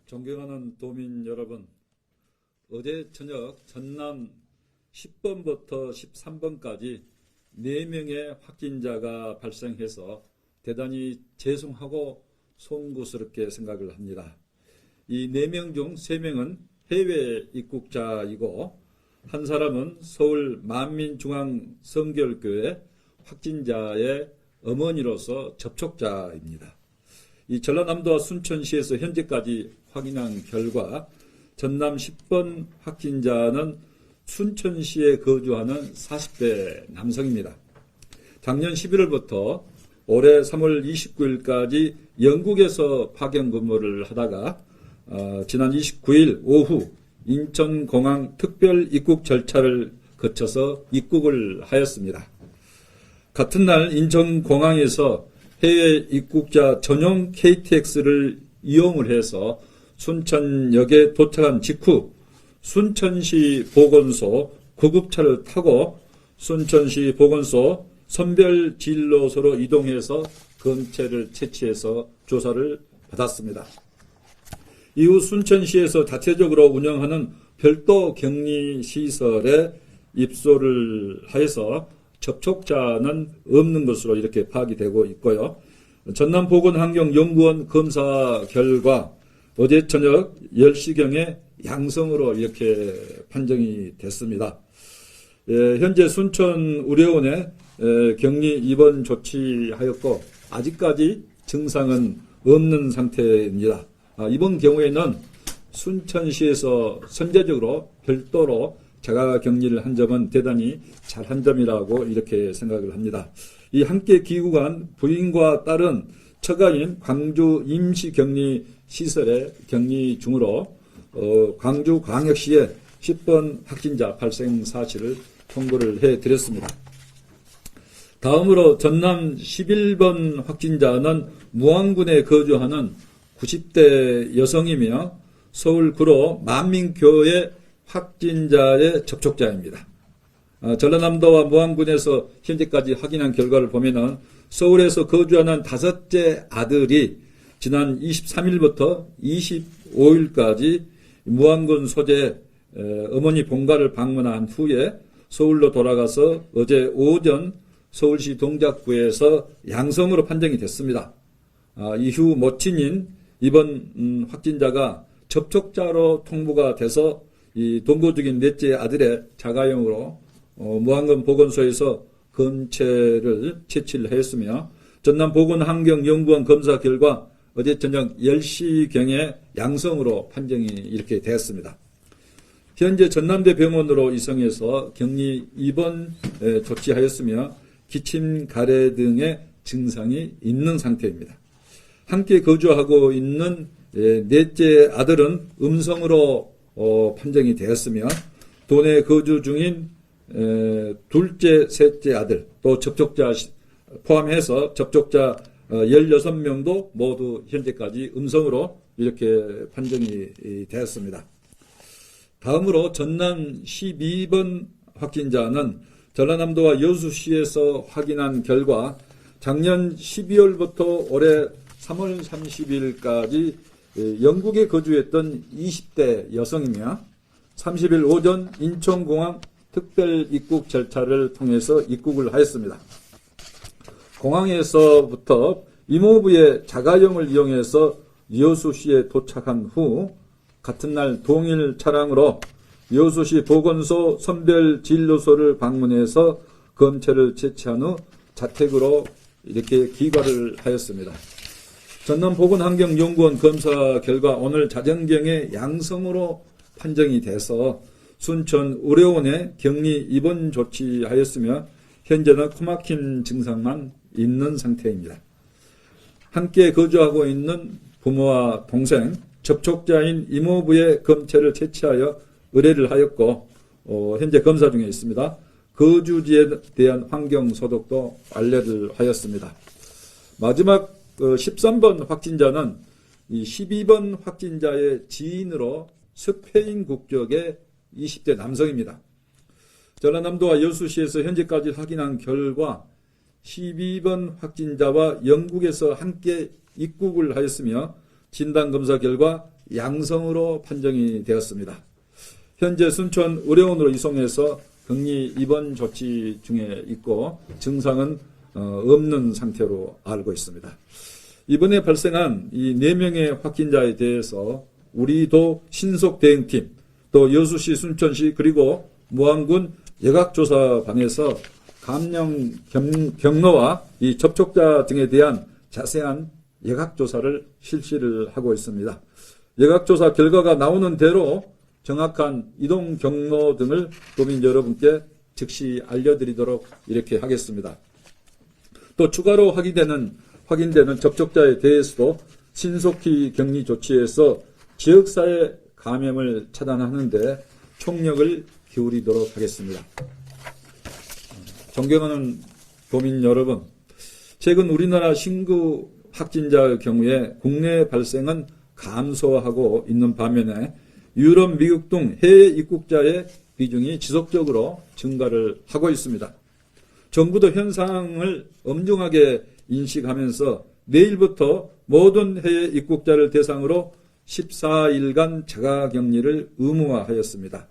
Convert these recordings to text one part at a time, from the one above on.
존경하는 도민 여러분, 어제 저녁 전남 10번부터 13번까지 4명의 확진자가 발생해서 대단히 죄송하고 송구스럽게 생각을 합니다. 이 4명 중 3명은 해외 입국자이고 한 사람은 서울 만민중앙성결교회 확진자의 어머니로서 접촉자입니다. 이 전라남도와 순천시에서 현재까지 확인한 결과 전남 10번 확진자는 순천시에 거주하는 40대 남성입니다. 작년 11월부터 올해 3월 29일까지 영국에서 파견 근무를 하다가 지난 29일 오후 인천공항 특별 입국 절차를 거쳐서 입국을 하였습니다. 같은 날 인천공항에서 해외 입국자 전용 KTX를 이용을 해서 순천역에 도착한 직후 순천시 보건소 구급차를 타고 순천시 보건소 선별진료소로 이동해서 검체를 채취해서 조사를 받았습니다. 이후 순천시에서 자체적으로 운영하는 별도 격리시설에 입소를 하여서 접촉자는 없는 것으로 이렇게 파악이 되고 있고요. 전남보건환경연구원 검사 결과 어제 저녁 10시경에 양성으로 이렇게 판정이 됐습니다. 현재 순천의료원에 격리 입원 조치하였고 아직까지 증상은 없는 상태입니다. 이번 경우에는 순천시에서 선제적으로 별도로 자가격리를 한 점은 대단히 잘한 점이라고 이렇게 생각을 합니다. 이 함께 귀국한 부인과 딸은 처가인 광주 임시격리시설에 격리 중으로 광주광역시에 10번 확진자 발생 사실을 통보를 해드렸습니다. 다음으로 전남 11번 확진자는 무안군에 거주하는 90대 여성이며 서울 구로 만민교회 확진자의 접촉자입니다. 전라남도와 무안군에서 현재까지 확인한 결과를 보면은 서울에서 거주하는 5째 아들이 지난 23일부터 25일까지 무안군 소재 어머니 본가를 방문한 후에 서울로 돌아가서 어제 오전 서울시 동작구에서 양성으로 판정이 됐습니다. 이후 모친인 이번 확진자가 접촉자로 통보가 돼서 이 동거 중인 넷째 아들의 자가용으로 무안군 보건소에서 검체를 채취를 했으며 전남보건환경연구원 검사 결과 어제 저녁 10시경에 양성으로 판정이 이렇게 되었습니다. 현재 전남대병원으로 이송해서 격리 입원 조치하였으며 기침, 가래 등의 증상이 있는 상태입니다. 함께 거주하고 있는 넷째 아들은 음성으로 판정이 되었으며 도내 거주 중인 둘째, 셋째 아들 또 접촉자 포함해서 접촉자 16명도 모두 현재까지 음성으로 이렇게 판정이 되었습니다. 다음으로 전남 12번 확진자는 전라남도와 여수시에서 확인한 결과 작년 12월부터 올해 3월 30일까지 영국에 거주했던 20대 여성이며 30일 오전 인천공항 특별 입국 절차를 통해서 입국을 하였습니다. 공항에서부터 이모부의 자가용을 이용해서 여수시에 도착한 후 같은 날 동일 차량으로 여수시 보건소 선별진료소를 방문해서 검체를 채취한 후 자택으로 이렇게 귀가를 하였습니다. 전남보건환경연구원 검사 결과 오늘 자정경에 양성으로 판정이 돼서 순천의료원에 격리 입원 조치하였으며 현재는 코막힌 증상만 있는 상태입니다. 함께 거주하고 있는 부모와 동생, 접촉자인 이모부의 검체를 채취하여 의뢰를 하였고 현재 검사 중에 있습니다. 거주지에 대한 환경소독도 완료를 하였습니다. 마지막 13번 확진자는 이 12번 확진자의 지인으로 스페인 국적의 20대 남성입니다. 전라남도와 여수시에서 현재까지 확인한 결과 12번 확진자와 영국에서 함께 입국을 하였으며 진단검사 결과 양성으로 판정이 되었습니다. 현재 순천 의료원으로 이송해서 격리 입원 조치 중에 있고 증상은 없는 상태로 알고 있습니다. 이번에 발생한 이 4명의 확진자에 대해서 우리도 신속 대응팀, 또 여수시, 순천시, 그리고 무안군 예각조사반에서 감염 경로와 이 접촉자 등에 대한 자세한 예각조사를 실시를 하고 있습니다. 예각조사 결과가 나오는 대로 정확한 이동 경로 등을 도민 여러분께 즉시 알려드리도록 이렇게 하겠습니다. 또 추가로 확인되는 접촉자에 대해서도 신속히 격리 조치해서 지역사회 감염을 차단하는 데 총력을 기울이도록 하겠습니다. 존경하는 도민 여러분, 최근 우리나라 신규 확진자의 경우에 국내 발생은 감소하고 있는 반면에 유럽, 미국 등 해외 입국자의 비중이 지속적으로 증가를 하고 있습니다. 정부도 현상을 엄중하게 인식하면서 내일부터 모든 해외 입국자를 대상으로 14일간 자가격리를 의무화하였습니다.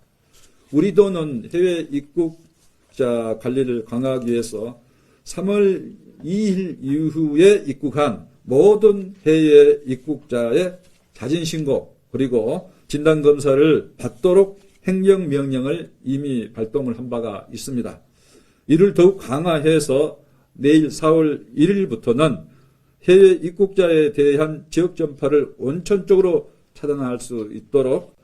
우리도는 해외 입국자 관리를 강화하기 위해서 3월 2일 이후에 입국한 모든 해외 입국자의 자진신고 그리고 진단검사를 받도록 행정명령을 이미 발동을 한 바가 있습니다. 이를 더욱 강화해서 내일 4월 1일부터는 해외 입국자에 대한 지역 전파를 원천적으로 차단할 수 있도록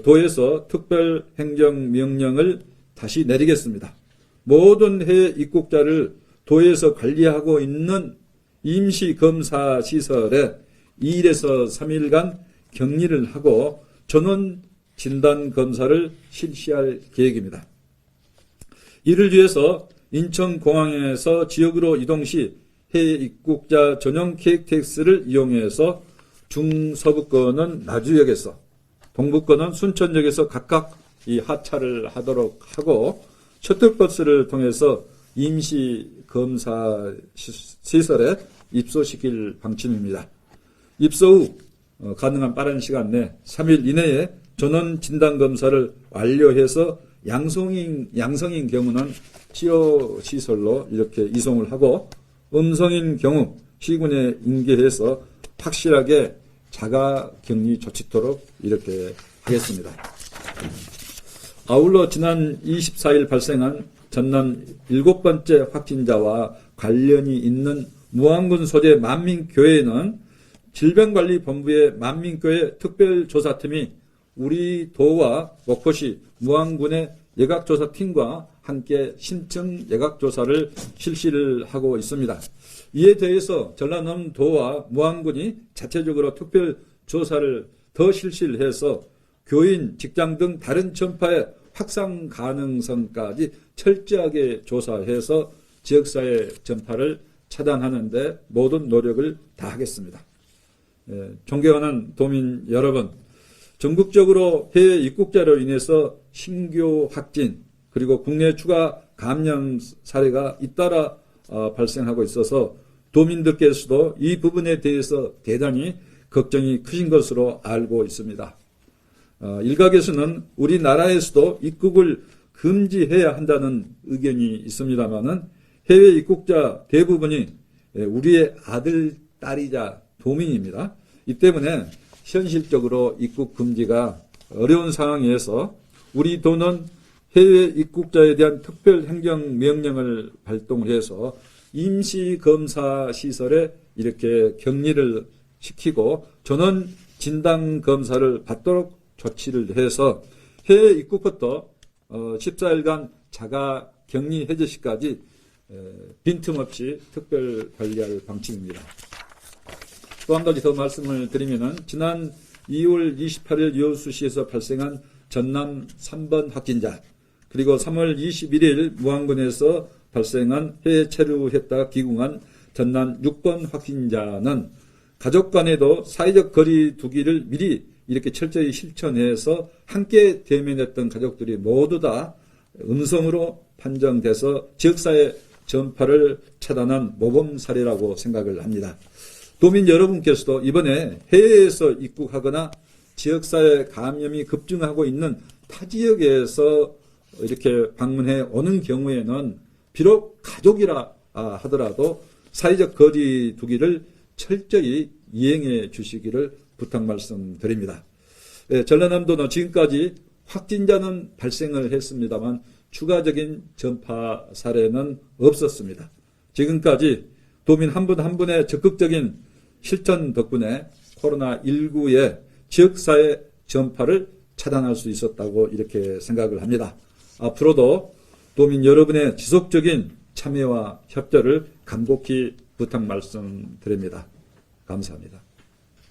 도에서 특별 행정명령을 다시 내리겠습니다. 모든 해외 입국자를 도에서 관리하고 있는 임시검사시설에 2일에서 3일간 격리를 하고 전원 진단검사를 실시할 계획입니다. 이를 위해서 인천공항에서 지역으로 이동 시 해외 입국자 전용 KTX를 이용해서 중서부권은 나주역에서 동부권은 순천역에서 각각 이 하차를 하도록 하고 셔틀버스를 통해서 임시검사 시설에 입소시킬 방침입니다. 입소 후 가능한 빠른 시간 내 3일 이내에 전원 진단검사를 완료해서 양성인 경우는 치료시설로 이렇게 이송을 하고 음성인 경우 시군에 인계해서 확실하게 자가격리 조치토록 이렇게 하겠습니다. 아울러 지난 24일 발생한 전남 7번째 확진자와 관련이 있는 무안군 소재 만민교회는 질병관리본부의 만민교회 특별조사팀이 우리 도와 목포시 무안군의 예각조사팀과 함께 신청 예각조사를 실시를 하고 있습니다. 이에 대해서 전라남도와 무안군이 자체적으로 특별조사를 더 실시를 해서 교인, 직장 등 다른 전파의 확산 가능성까지 철저하게 조사해서 지역사회 전파를 차단하는 데 모든 노력을 다하겠습니다. 존경하는 도민 여러분, 전국적으로 해외 입국자로 인해서 신규 확진 그리고 국내 추가 감염 사례가 잇따라 발생하고 있어서 도민들께서도 이 부분에 대해서 대단히 걱정이 크신 것으로 알고 있습니다. 일각에서는 우리나라에서도 입국을 금지해야 한다는 의견이 있습니다만은 해외 입국자 대부분이 우리의 아들, 딸이자 도민입니다. 이 때문에 현실적으로 입국 금지가 어려운 상황에서 우리 도는 해외 입국자에 대한 특별 행정명령을 발동을 해서 임시검사 시설에 이렇게 격리를 시키고 전원 진단검사를 받도록 조치를 해서 해외 입국부터 14일간 자가 격리 해제 시까지 빈틈없이 특별 관리할 방침입니다. 또 한 가지 더 말씀을 드리면은 지난 2월 28일 여수시에서 발생한 전남 3번 확진자 그리고 3월 21일 무안군에서 발생한 해외 체류했다가 귀국한 전남 6번 확진자는 가족 간에도 사회적 거리 두기를 미리 이렇게 철저히 실천해서 함께 대면했던 가족들이 모두 다 음성으로 판정돼서 지역사회 전파를 차단한 모범 사례라고 생각을 합니다. 도민 여러분께서도 이번에 해외에서 입국하거나 지역사회 감염이 급증하고 있는 타 지역에서 이렇게 방문해 오는 경우에는 비록 가족이라 하더라도 사회적 거리 두기를 철저히 이행해 주시기를 부탁 말씀드립니다. 전라남도는 지금까지 확진자는 발생을 했습니다만 추가적인 전파 사례는 없었습니다. 지금까지 도민 한 분 한 분의 적극적인 실천 덕분에 코로나19의 지역사회 전파를 차단할 수 있었다고 이렇게 생각을 합니다. 앞으로도 도민 여러분의 지속적인 참여와 협조를 간곡히 부탁 말씀드립니다. 감사합니다.